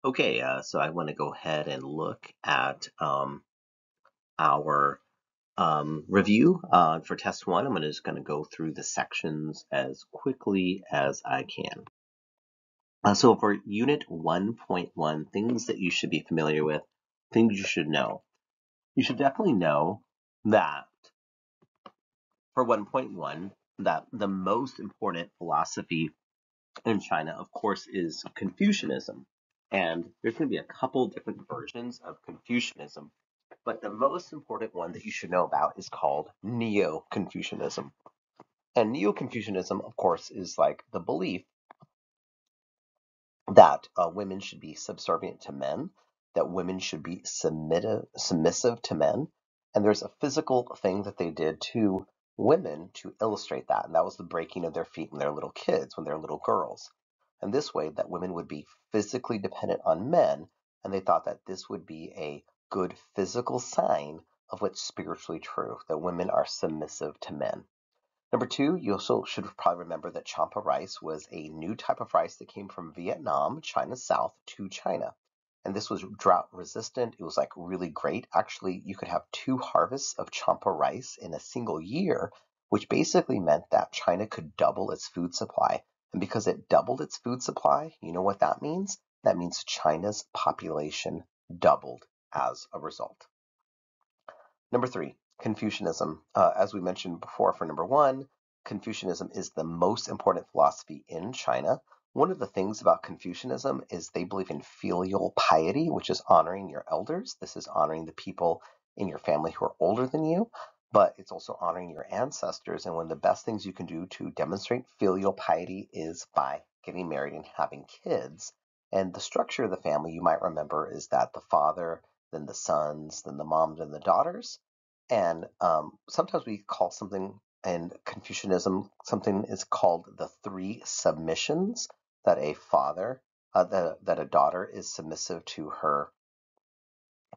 Okay, so I want to go ahead and look at our review for test one. I'm just going to go through the sections as quickly as I can. So for unit 1.1, things that you should be familiar with, things you should know. You should definitely know that for 1.1, that the most important philosophy in China, of course, is Confucianism. And there's going to be a couple different versions of Confucianism. But the most important one that you should know about is called Neo-Confucianism. And Neo-Confucianism, of course, is like the belief that women should be subservient to men, that women should be submissive to men. And there's a physical thing that they did to women to illustrate that. And that was the breaking of their feet when they're little kids, when they're little girls. And this way, that women would be physically dependent on men. And they thought that this would be a good physical sign of what's spiritually true, that women are submissive to men. Number two, you also should probably remember that champa rice was a new type of rice that came from Vietnam, China's south, to China. And this was drought resistant. It was like really great. Actually, you could have 2 harvests of champa rice in a single year, which basically meant that China could double its food supply. And because it doubled its food supply, you know what that means? That means China's population doubled as a result. Number three, Confucianism. As we mentioned before for number one, Confucianism is the most important philosophy in China. One of the things about Confucianism is they believe in filial piety, which is honoring your elders. This is honoring the people in your family who are older than you, but it's also honoring your ancestors. And one of the best things you can do to demonstrate filial piety is by getting married and having kids. And the structure of the family, you might remember, is that the father, then the sons, then the moms and the daughters. And sometimes we call something in Confucianism, something is called the 3 submissions, that a father, that a daughter is submissive to her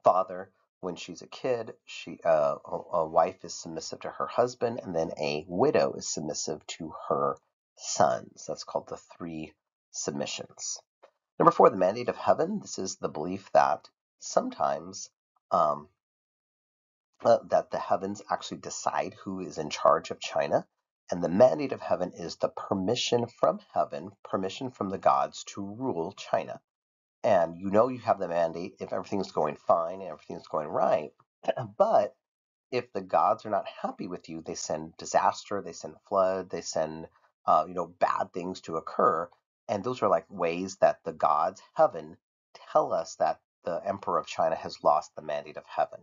father when she's a kid, a wife is submissive to her husband, and then a widow is submissive to her sons. That's called the 3 submissions. Number 4, the mandate of heaven. This is the belief that sometimes that the heavens actually decide who is in charge of China. And the mandate of heaven is the permission from heaven, permission from the gods to rule China. And you know you have the mandate if everything's going fine and everything's going right. But if the gods are not happy with you, they send disaster, they send flood, they send bad things to occur. And those are like ways that the gods, heaven, tell us that the emperor of China has lost the mandate of heaven.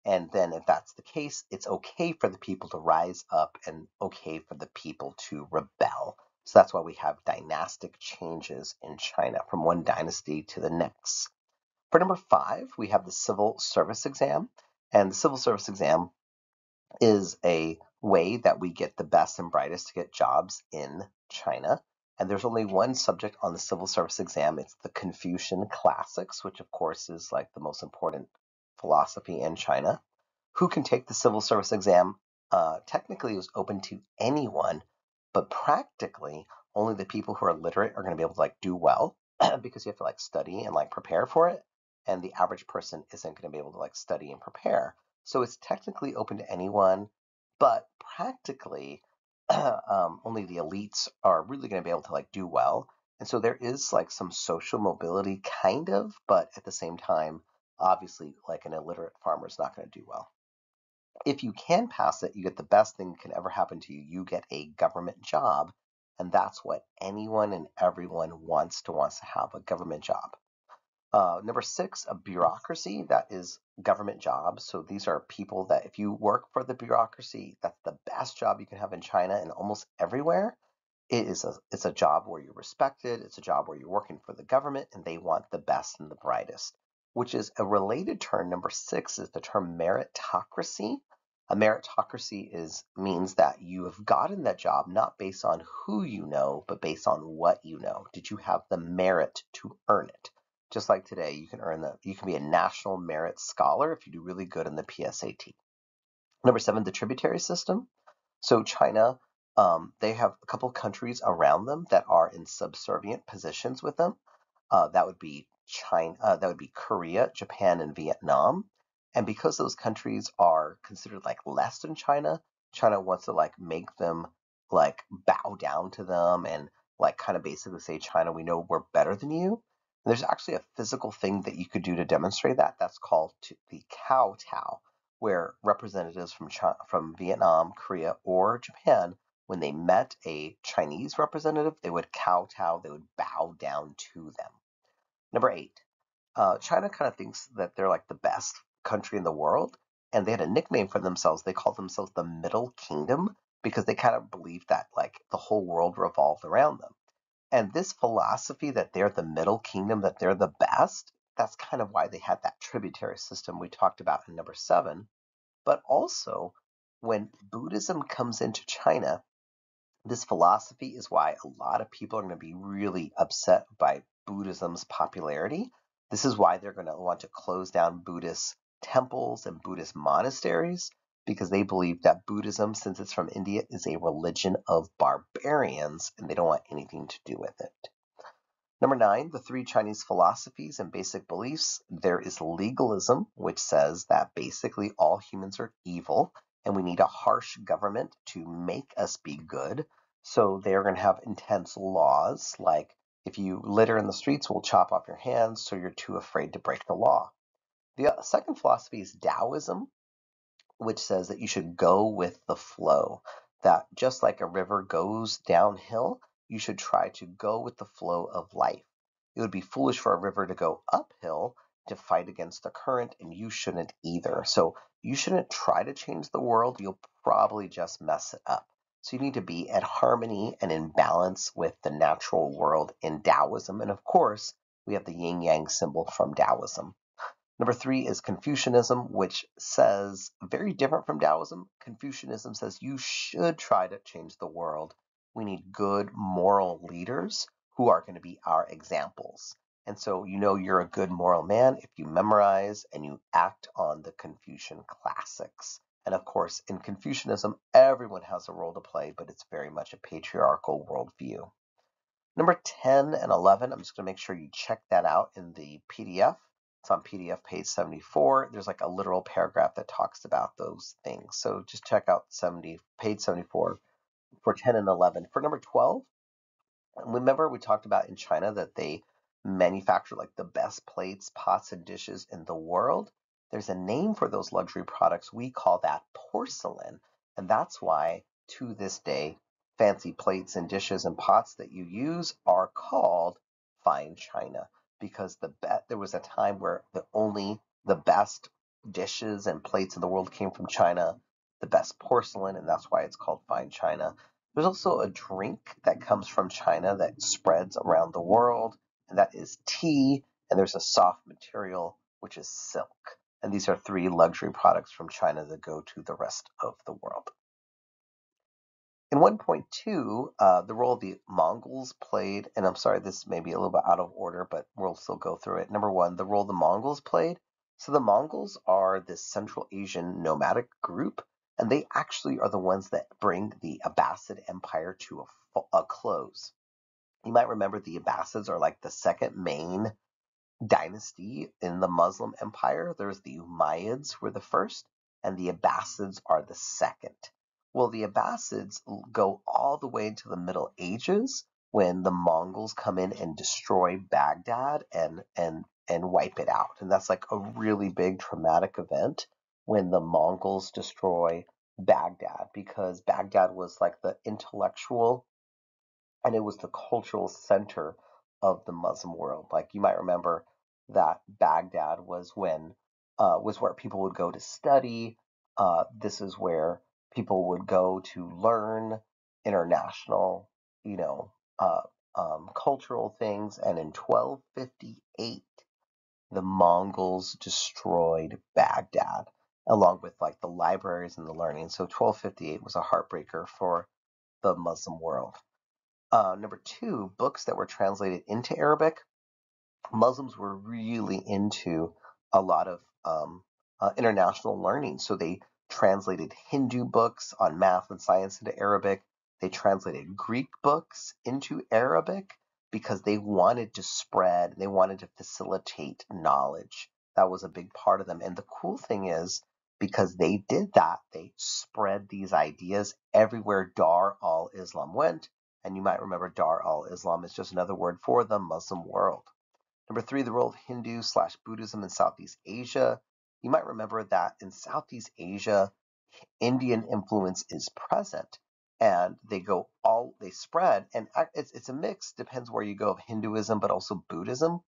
And then if that's the case, it's okay for the people to rise up and okay for the people to rebel. So that's why we have dynastic changes in China from one dynasty to the next. For number 5, we have the civil service exam. And the civil service exam is a way that we get the best and brightest to get jobs in China. And there's only one subject on the civil service exam. It's the Confucian Classics, which of course is like the most important philosophy in China. Who can take the civil service exam? Technically, it was open to anyone, but practically only the people who are literate are going to be able to like do well because you have to like study and like prepare for it. And the average person isn't going to be able to like study and prepare. So it's technically open to anyone, but practically only the elites are really going to be able to like do well. And so there is like some social mobility kind of, but at the same time, obviously like an illiterate farmer is not going to do well. If you can pass it, you get the best thing that can ever happen to you. You get a government job, and that's what anyone and everyone wants to have, a government job. Number 6, a bureaucracy. That is government jobs. So these are people that if you work for the bureaucracy, that's the best job you can have in China and almost everywhere. It's a job where you're respected. It's a job where you're working for the government and they want the best and the brightest, which is a related term. Number 6 is the term meritocracy. A meritocracy means that you have gotten that job not based on who you know, but based on what you know. Did you have the merit to earn it? Just like today, you can be a national merit scholar if you do really good in the PSAT. Number 7, the tributary system. So China, they have a couple of countries around them that are in subservient positions with them. That would be China, that would be Korea, Japan, and Vietnam. And because those countries are considered like less than China, China wants to like make them like bow down to them and like kind of basically say, China, we know we're better than you. And there's actually a physical thing that you could do to demonstrate that. That's called the kowtow, where representatives from from Vietnam, Korea, or Japan, when they met a Chinese representative, they would kowtow, they would bow down to them. Number 8, China kind of thinks that they're like the best country in the world, and they had a nickname for themselves. They called themselves the Middle Kingdom because they kind of believed that like the whole world revolved around them. And this philosophy that they're the Middle Kingdom, that they're the best, that's kind of why they had that tributary system we talked about in number 7. But also, when Buddhism comes into China, this philosophy is why a lot of people are going to be really upset by Buddhism's popularity. This is why they're going to want to close down Buddhist temples and Buddhist monasteries because they believe that Buddhism, since it's from India, is a religion of barbarians and they don't want anything to do with it. Number 9, the 3 Chinese philosophies and basic beliefs. There is legalism, which says that basically all humans are evil and we need a harsh government to make us be good. So they are going to have intense laws like if you litter in the streets, we'll chop off your hands so you're too afraid to break the law. The second philosophy is Taoism, which says that you should go with the flow, that just like a river goes downhill, you should try to go with the flow of life. It would be foolish for a river to go uphill to fight against the current, and you shouldn't either. So you shouldn't try to change the world. You'll probably just mess it up. So you need to be at harmony and in balance with the natural world in Taoism. And of course, we have the yin yang symbol from Taoism. Number 3 is Confucianism, which says, very different from Taoism, Confucianism says you should try to change the world. We need good moral leaders who are going to be our examples. And so you know you're a good moral man if you memorize and you act on the Confucian classics. And of course, in Confucianism, everyone has a role to play, but it's very much a patriarchal worldview. Number 10 and 11, I'm just going to make sure you check that out in the PDF. It's on PDF page 74. There's like a literal paragraph that talks about those things. So just check out page 74 for 10 and 11. For number 12, remember we talked about in China that they manufacture like the best plates, pots, and dishes in the world. There's a name for those luxury products. We call that porcelain. And that's why to this day, fancy plates and dishes and pots that you use are called fine china because there was a time where the best dishes and plates in the world came from China, the best porcelain, and that's why it's called fine china. There's also a drink that comes from China that spreads around the world, and that is tea, and there's a soft material, which is silk. And these are 3 luxury products from China that go to the rest of the world. In 1.2, the role the Mongols played, and I'm sorry, this may be a little bit out of order, but we'll still go through it. Number 1, the role the Mongols played. So the Mongols are this Central Asian nomadic group, and they actually are the ones that bring the Abbasid Empire to a close. You might remember the Abbasids are like the second main dynasty in the Muslim empire. There's the Umayyads were the first, and the Abbasids are the second. Well, the Abbasids go all the way into the Middle Ages when the Mongols come in and destroy Baghdad and wipe it out. And that's like a really big traumatic event when the Mongols destroy Baghdad because Baghdad was like the intellectual and it was the cultural center of the Muslim world. Like you might remember that Baghdad was where people would go to study. This is where people would go to learn international, you know, cultural things. And in 1258, the Mongols destroyed Baghdad, along with like the libraries and the learning. So 1258 was a heartbreaker for the Muslim world. Number 2, books that were translated into Arabic. Muslims were really into a lot of international learning. So they translated Hindu books on math and science into Arabic. They translated Greek books into Arabic because they wanted to spread, they wanted to facilitate knowledge. That was a big part of them. And the cool thing is, because they did that, they spread these ideas everywhere Dar al-Islam went. And you might remember Dar al-Islam is just another word for the Muslim world. Number 3, the role of Hindu/Buddhism in Southeast Asia. You might remember that in Southeast Asia, Indian influence is present, and they spread, and it's a mix, depends where you go, of Hinduism, but also Buddhism.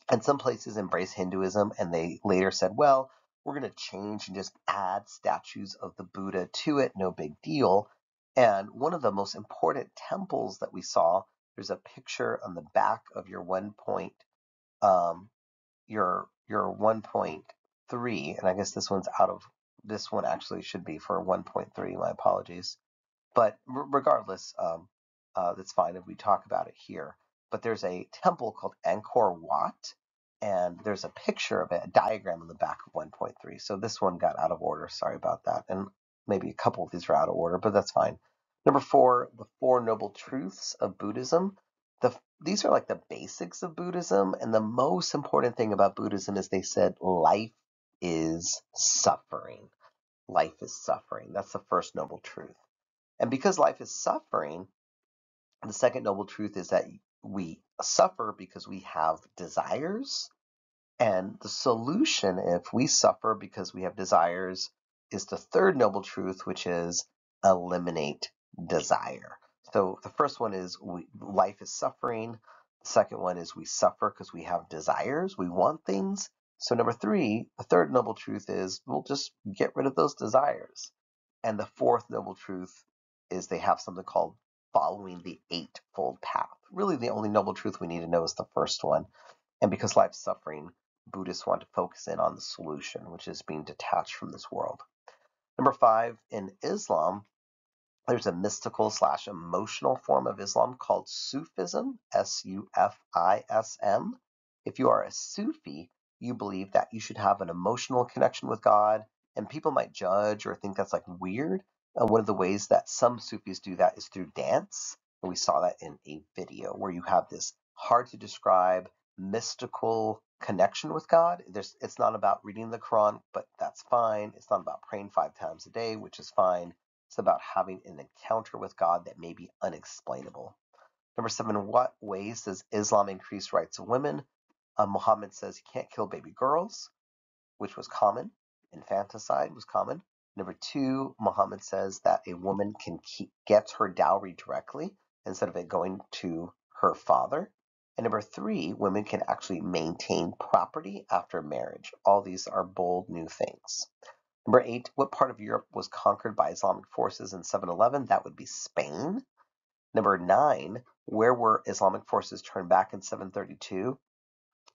And some places embrace Hinduism, and they later said, well, we're going to change and just add statues of the Buddha to it, no big deal. And one of the most important temples that we saw, there's a picture on the back of your your 1.3, and I guess this one actually should be for 1.3, my apologies. But regardless, that's fine if we talk about it here. But there's a temple called Angkor Wat, and there's a picture of it, a diagram on the back of 1.3. So this one got out of order. Sorry about that. And maybe a couple of these are out of order, but that's fine. Number 4, the Four Noble Truths of Buddhism. These are like the basics of Buddhism, and the most important thing about Buddhism is they said life is suffering. Life is suffering. That's the first noble truth. And because life is suffering, the second noble truth is that we suffer because we have desires. And the solution, if we suffer because we have desires, is the third noble truth, which is eliminate desire. So the first one is life is suffering. The second one is we suffer because we have desires. We want things. So number 3, the third noble truth is we'll just get rid of those desires. And the fourth noble truth is they have something called following the eightfold path. Really, the only noble truth we need to know is the first one. And because life's suffering, Buddhists want to focus in on the solution, which is being detached from this world. Number 5, in Islam, there's a mystical/emotional form of Islam called Sufism, Sufism. If you are a Sufi, you believe that you should have an emotional connection with God, and people might judge or think that's like weird. And one of the ways that some Sufis do that is through dance. And we saw that in a video where you have this hard to describe mystical connection with God. It's not about reading the Quran, but that's fine. It's not about praying 5 times a day, which is fine. It's about having an encounter with God that may be unexplainable. Number 7, what ways does Islam increase rights of women? Muhammad says you can't kill baby girls, which was common. Infanticide was common. Number 2, Muhammad says that a woman can get her dowry directly instead of it going to her father. And number 3, women can actually maintain property after marriage. All these are bold new things. Number 8, what part of Europe was conquered by Islamic forces in 711? That would be Spain. Number 9, where were Islamic forces turned back in 732?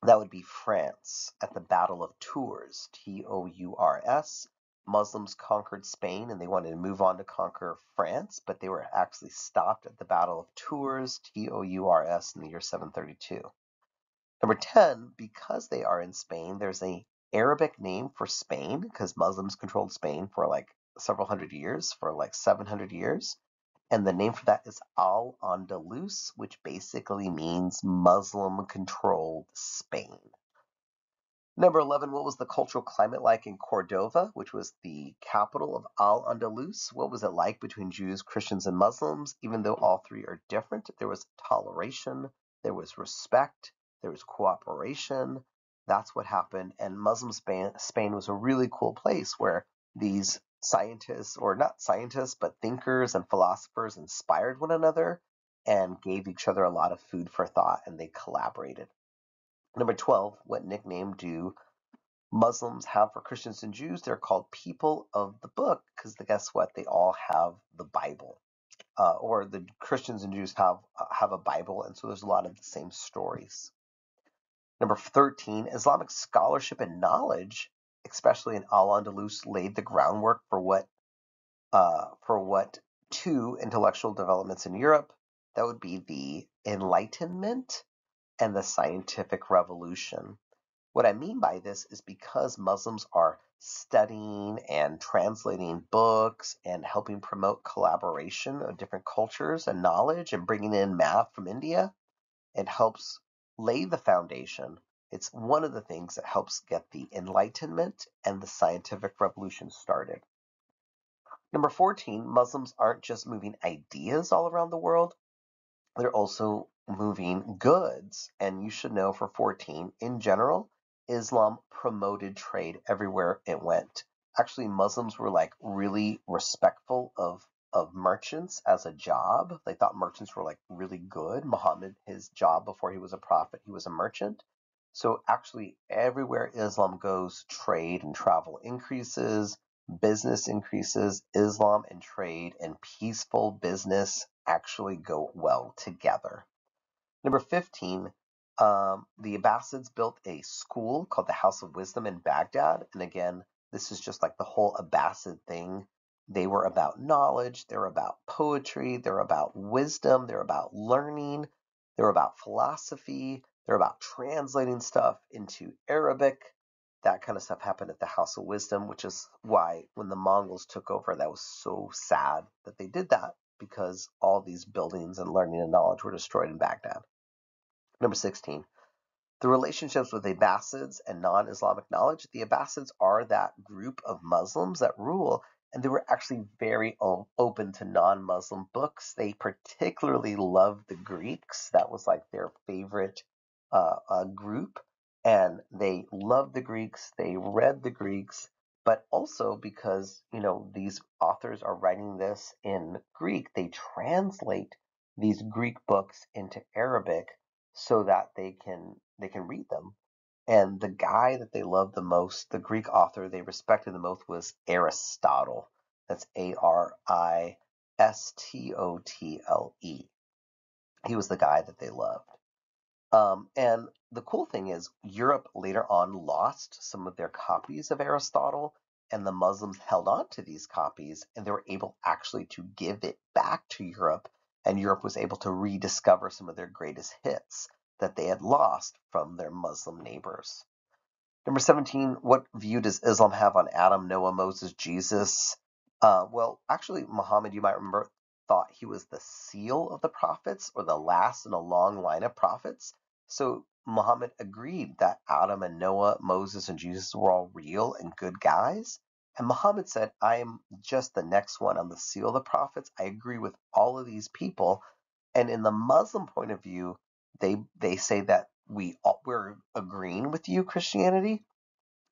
That would be France at the Battle of Tours, Tours. Muslims conquered Spain and they wanted to move on to conquer France, but they were actually stopped at the Battle of Tours, Tours, in the year 732. Number 10, because they are in Spain, there's a Arabic name for Spain because Muslims controlled Spain for like several hundred years, for like 700 years. And the name for that is Al-Andalus, which basically means Muslim-controlled Spain. Number 11, what was the cultural climate like in Cordova, which was the capital of Al-Andalus? What was it like between Jews, Christians, and Muslims? Even though all three are different, there was toleration, there was respect, there was cooperation. That's what happened. And Muslim Spain was a really cool place where these scientists, or not scientists, but thinkers and philosophers inspired one another and gave each other a lot of food for thought, and they collaborated. Number 12, what nickname do Muslims have for Christians and Jews? They're called people of the book because guess what? They all have the Bible. Or the Christians and Jews have a Bible, and so there's a lot of the same stories. Number 13, Islamic scholarship and knowledge, especially in Al-Andalus, laid the groundwork for what two intellectual developments in Europe. That would be the Enlightenment and the Scientific Revolution. What I mean by this is because Muslims are studying and translating books and helping promote collaboration of different cultures and knowledge and bringing in math from India, It helps lay the foundation. It's one of the things that helps get the Enlightenment and the scientific revolution started. Number 14, Muslims aren't just moving ideas all around the world, they're also moving goods. And you should know for 14, in general, Islam promoted trade everywhere it went. Actually, Muslims were like really respectful of merchants as a job. They thought merchants were like really good. Muhammad, his job before he was a prophet, he was a merchant. So actually, everywhere Islam goes, trade and travel increases, business increases. Islam and trade and peaceful business actually go well together. Number 15, the Abbasids built a school called the House of Wisdom in Baghdad. And again, this is just like the whole Abbasid thing. They were about knowledge, they were about poetry, they're about wisdom, they're about learning, they're about philosophy, they're about translating stuff into Arabic. That kind of stuff happened at the House of Wisdom, which is why when the Mongols took over, that was so sad that they did that, because all these buildings and learning and knowledge were destroyed in Baghdad. Number 16, the relationships with Abbasids and non-Islamic knowledge. The Abbasids are that group of Muslims that rule, and they were actually very open to non-Muslim books. They particularly loved the Greeks. That was like their favorite group, and they loved the Greeks. They read the Greeks, but also because, these authors are writing this in Greek, they translate these Greek books into Arabic so that they can read them. And the guy that they loved the most, the Greek author they respected the most, was Aristotle. That's Aristotle. He was the guy that they loved. And the cool thing is, Europe later on lost some of their copies of Aristotle, and the Muslims held on to these copies, and they were able actually to give it back to Europe, and Europe was able to rediscover some of their greatest hits that they had lost from their Muslim neighbors. Number 17, what view does Islam have on Adam, Noah, Moses, Jesus? Well, actually, Muhammad, you might remember, thought he was the seal of the prophets, or the last in a long line of prophets. So Muhammad agreed that Adam and Noah, Moses, and Jesus were all real and good guys. And Muhammad said, I am just the next one. I'm the seal of the prophets. I agree with all of these people. And in the Muslim point of view, they say that we're agreeing with you, Christianity,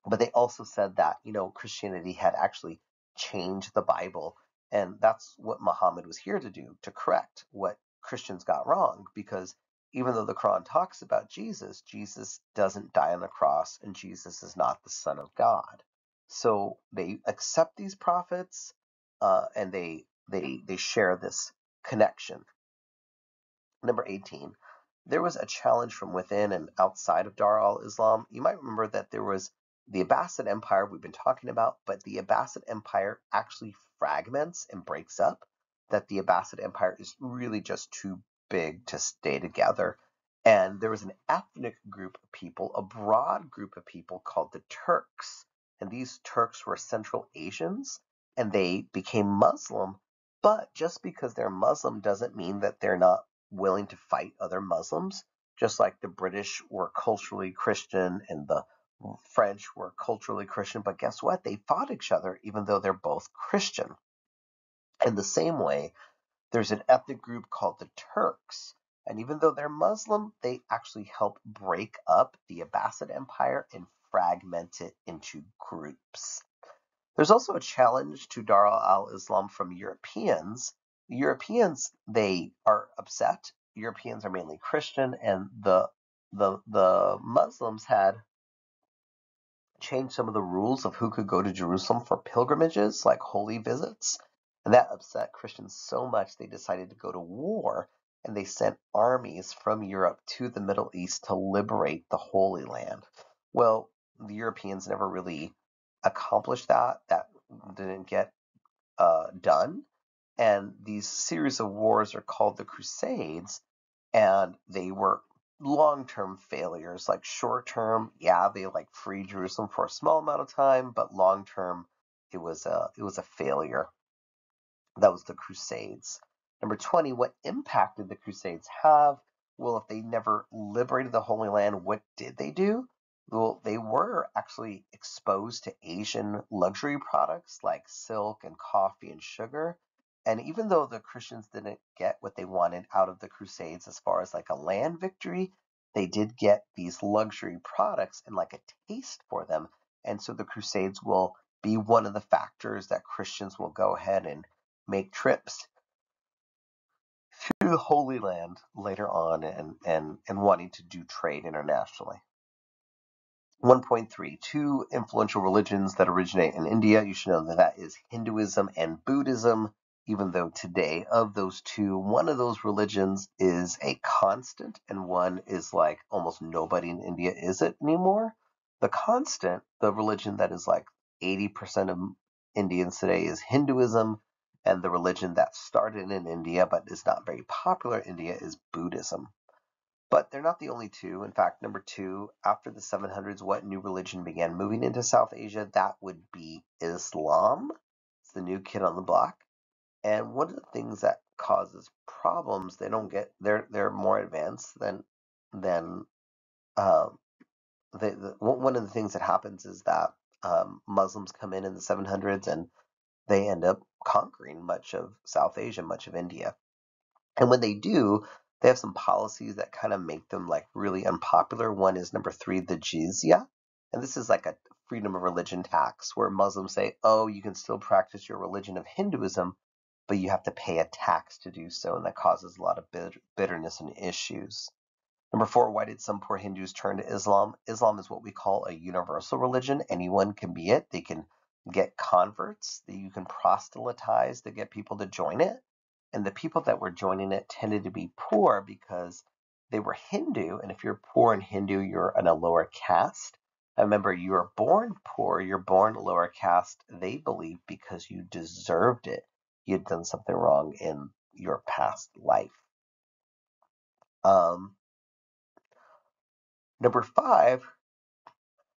but they also said that, Christianity had actually changed the Bible, and that's what Muhammad was here to do, to correct what Christians got wrong, because even though the Quran talks about Jesus, Jesus doesn't die on the cross, and Jesus is not the Son of God. So they accept these prophets, and they share this connection. Number 18, there was a challenge from within and outside of Dar al-Islam. You might remember that there was the Abbasid Empire we've been talking about, but the Abbasid Empire actually fragments and breaks up, that the Abbasid Empire is really just too big to stay together. And there was an ethnic group of people, a broad group of people called the Turks. And these Turks were Central Asians, and they became Muslim. But just because they're Muslim doesn't mean that they're not willing to fight other Muslims, just like the British were culturally Christian and the French were culturally Christian. But guess what? They fought each other even though they're both Christian. In the same way, there's an ethnic group called the Turks. And even though they're Muslim, they actually help break up the Abbasid Empire and fragment it into groups. There's also a challenge to Dar al-Islam from Europeans. The Europeans, they are upset. Europeans are mainly Christian, and the Muslims had changed some of the rules of who could go to Jerusalem for pilgrimages, like holy visits. And that upset Christians so much they decided to go to war, and they sent armies from Europe to the Middle East to liberate the Holy Land. Well, the Europeans never really accomplished that. That didn't get done. And these series of wars are called the Crusades, and they were long-term failures. Like short-term, yeah, they like freed Jerusalem for a small amount of time, but long-term, it was a failure. That was the Crusades. Number 20, what impact did the Crusades have? Well, if they never liberated the Holy Land, what did they do? Well, they were actually exposed to Asian luxury products like silk and coffee and sugar. And even though the Christians didn't get what they wanted out of the Crusades as far as like a land victory, they did get these luxury products and like a taste for them. And so the Crusades will be one of the factors that Christians will go ahead and make trips to the Holy Land later on and wanting to do trade internationally. 1.3, two influential religions that originate in India. You should know that that is Hinduism and Buddhism, even though today of those two, one of those religions is a constant and one is like almost nobody in India is it anymore. The constant, the religion that is like 80% of Indians today is Hinduism, and the religion that started in India but is not very popular in India is Buddhism. But they're not the only two. In fact, number two, after the 700s, what new religion began moving into South Asia? That would be Islam. It's the new kid on the block. And one of the things that causes problems, they don't get, they're more advanced than um, one of the things that happens is that Muslims come in the 700s and they end up conquering much of South Asia, much of India. And when they do, they have some policies that kind of make them like really unpopular. One is number three, the jizya. And this is like a freedom of religion tax where Muslims say, oh, you can still practice your religion of Hinduism, but you have to pay a tax to do so. And that causes a lot of bitterness and issues. Number four, why did some poor Hindus turn to Islam? Islam is what we call a universal religion. Anyone can be it. They can get converts. You can proselytize to get people to join it. And the people that were joining it tended to be poor because they were Hindu. And if you're poor and Hindu, you're in a lower caste. I remember you were born poor, you're born lower caste, they believe because you deserved it. You'd done something wrong in your past life. Number five,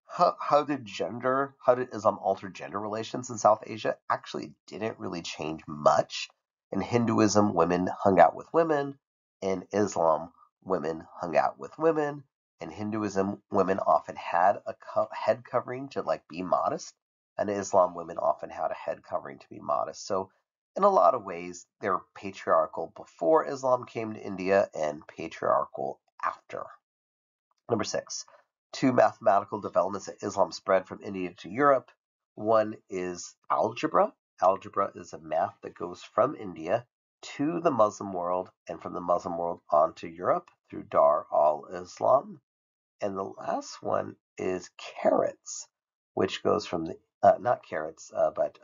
how did Islam alter gender relations in South Asia? Actually, it didn't really change much. In Hinduism, women hung out with women. In Islam, women hung out with women. In Hinduism, women often had a head covering to like be modest. And in Islam, women often had a head covering to be modest. So in a lot of ways, they're patriarchal before Islam came to India and patriarchal after. Number six, two mathematical developments that Islam spread from India to Europe. One is algebra. Algebra is a math that goes from India to the Muslim world and from the Muslim world onto Europe through Dar al-Islam. And the last one is carrots, which goes from the, not carrots, but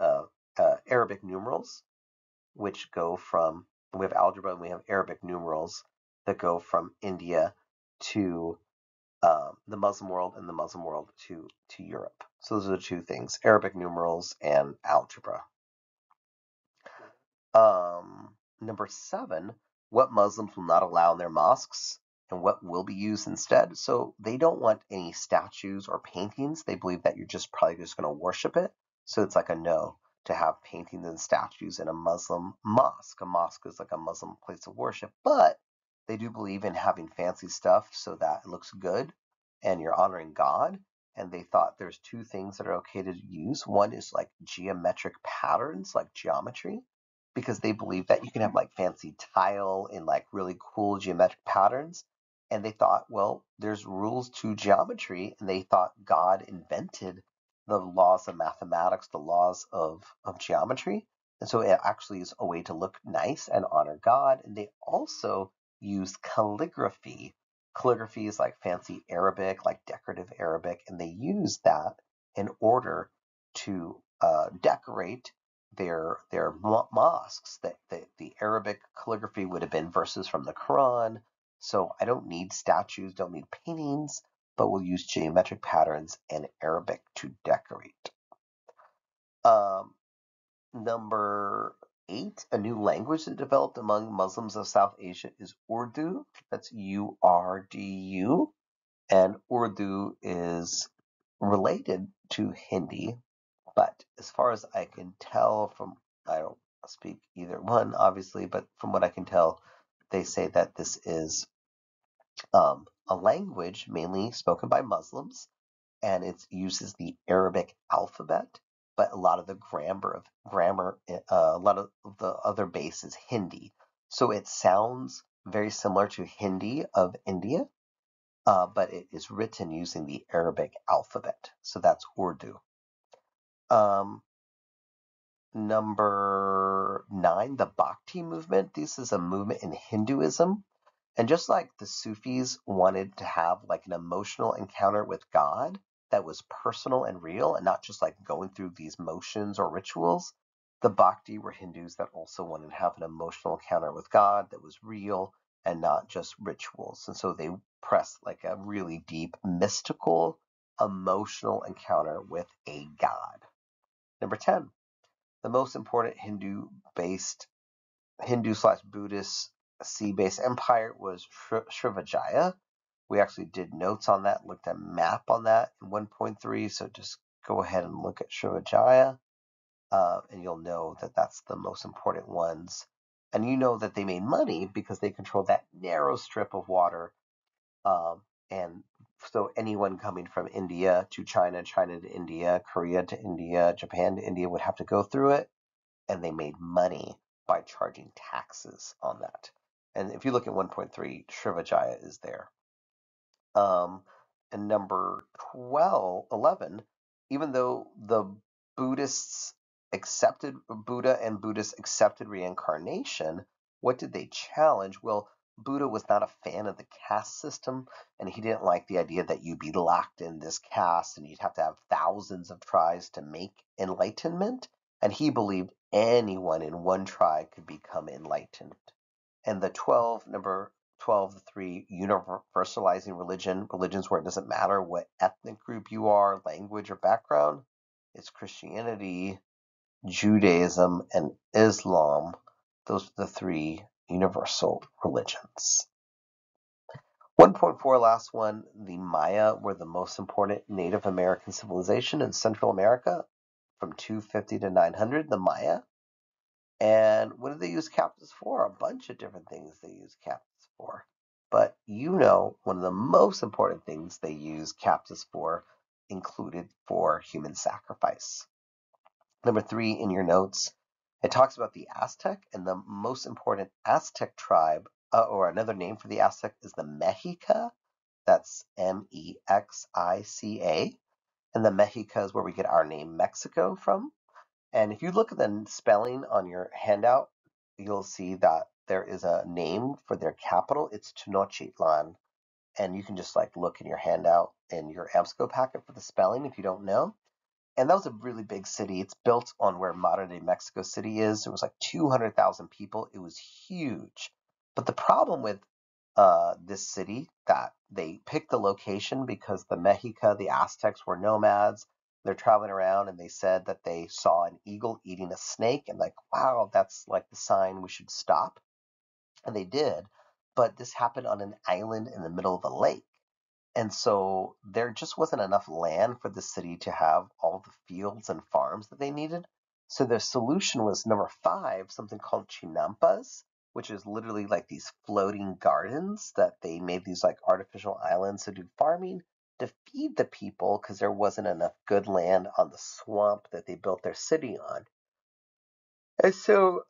Arabic numerals, which go from, we have algebra and we have Arabic numerals that go from India to the Muslim world and the Muslim world to Europe. So those are the two things, Arabic numerals and algebra. Number seven, what Muslims will not allow in their mosques and what will be used instead. So they don't want any statues or paintings. They believe that you're just probably just going to worship it. So it's like a no to have paintings and statues in a Muslim mosque. A mosque is like a Muslim place of worship, but they do believe in having fancy stuff so that it looks good and you're honoring God. And they thought there's two things that are okay to use. One is like geometric patterns, like geometry, because they believe that you can have like fancy tile in like really cool geometric patterns. And they thought, well, there's rules to geometry, and they thought God invented the laws of mathematics, the laws of geometry. And so it actually is a way to look nice and honor God. And they also use calligraphy. Calligraphy is like fancy Arabic, like decorative Arabic, and they use that in order to decorate their mosques. That the Arabic calligraphy would have been verses from the Quran. So I don't need statues, don't need paintings, but we'll use geometric patterns and Arabic to decorate. Number eight, a new language that developed among Muslims of South Asia is Urdu. That's Urdu. And Urdu is related to Hindi, but as far as I can tell from, I don't speak either one, obviously, but from what I can tell, they say that this is A language mainly spoken by Muslims, and it uses the Arabic alphabet, but a lot of the grammar, a lot of the other base is Hindi. So it sounds very similar to Hindi of India, but it is written using the Arabic alphabet. So that's Urdu. Um, Number 9, the Bhakti movement. This is a movement in Hinduism. And just like the Sufis wanted to have like an emotional encounter with God that was personal and real and not just like going through these motions or rituals, the Bhakti were Hindus that also wanted to have an emotional encounter with God that was real and not just rituals. And so they pressed like a really deep, mystical, emotional encounter with a God. Number 10, the most important Hindu/Buddhist sea-based empire was Srivijaya. We actually did notes on that, looked at a map on that in 1.3, so just go ahead and look at Srivijaya, and you'll know that that's the most important ones. And you know that they made money because they controlled that narrow strip of water, and so anyone coming from India to China, China to India, Korea to India, Japan to India would have to go through it, and they made money by charging taxes on that. And if you look at 1.3, Srivijaya is there. Um, and number 11, even though the Buddhists accepted Buddha and Buddhists accepted reincarnation, what did they challenge? Well, Buddha was not a fan of the caste system, and he didn't like the idea that you'd be locked in this caste and you'd have to have thousands of tries to make enlightenment. And he believed anyone in one tribe could become enlightened. And number 12, the 3, universalizing religions where it doesn't matter what ethnic group you are, language, or background. It's Christianity, Judaism, and Islam. Those are the 3 universal religions. 1.4, last one, the Maya were the most important Native American civilization in Central America from 250 to 900, the Maya. And what do they use captives for? A bunch of different things they use captives for. But one of the most important things they use captives for included for human sacrifice. Number 3 in your notes, it talks about the Aztec, and the most important Aztec tribe, or another name for the Aztec, is the Mexica. That's Mexica. And the Mexica is where we get our name Mexico from. And if you look at the spelling on your handout, you'll see that there is a name for their capital. It's Tenochtitlan. And you can just like look in your handout in your ABSCO packet for the spelling if you don't know. And that was a really big city. It's built on where modern day Mexico City is. It was like 200,000 people. It was huge. But the problem with this city that they picked the location because the Mexica, the Aztecs were nomads. They're traveling around and they said that they saw an eagle eating a snake and like, wow, that's like the sign we should stop. And they did. But this happened on an island in the middle of a lake. And so there just wasn't enough land for the city to have all the fields and farms that they needed. So the solution was number 5, something called chinampas, which is literally like these floating gardens that they made these like artificial islands to do farming to feed the people because there wasn't enough good land on the swamp that they built their city on. And so,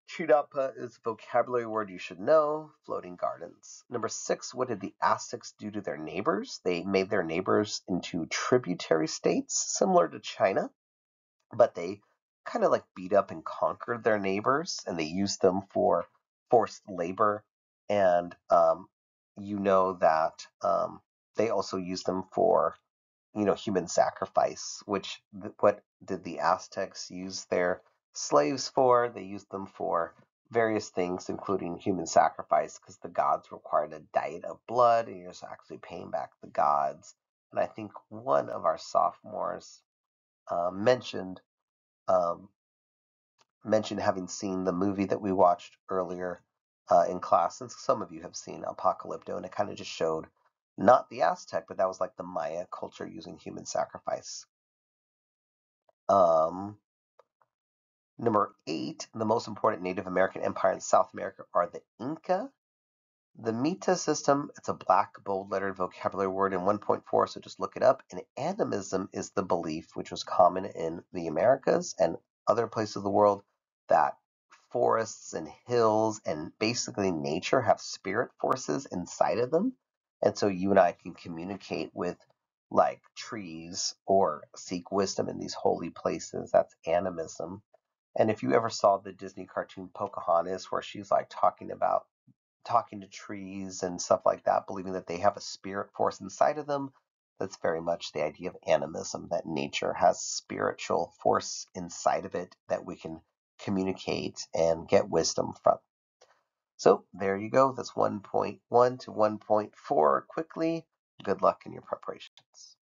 Chudapa is a vocabulary word you should know. Floating gardens. Number 6, what did the Aztecs do to their neighbors? They made their neighbors into tributary states, similar to China, but they kind of like beat up and conquered their neighbors, and they used them for forced labor. And that they also used them for human sacrifice, which what did the Aztecs use their slaves for? They used them for various things, including human sacrifice, because the gods required a diet of blood, and you're just actually paying back the gods. And I think one of our sophomores mentioned um, mentioned having seen the movie that we watched earlier in class, and some of you have seen Apocalypto, and it kind of just showed not the Aztec, but that was like the Maya culture using human sacrifice. Um, Number 8, the most important Native American empire in South America are the Inca. The meta system, it's a black, bold-lettered vocabulary word in 1.4, so just look it up. And animism is the belief, which was common in the Americas and other places of the world, that forests and hills and basically nature have spirit forces inside of them. And so you and I can communicate with like trees or seek wisdom in these holy places. That's animism. And if you ever saw the Disney cartoon Pocahontas, where she's like talking to trees and stuff like that, believing that they have a spirit force inside of them, that's very much the idea of animism, that nature has spiritual force inside of it that we can communicate and get wisdom from. So there you go. That's 1.1 to 1.4 quickly. Good luck in your preparations.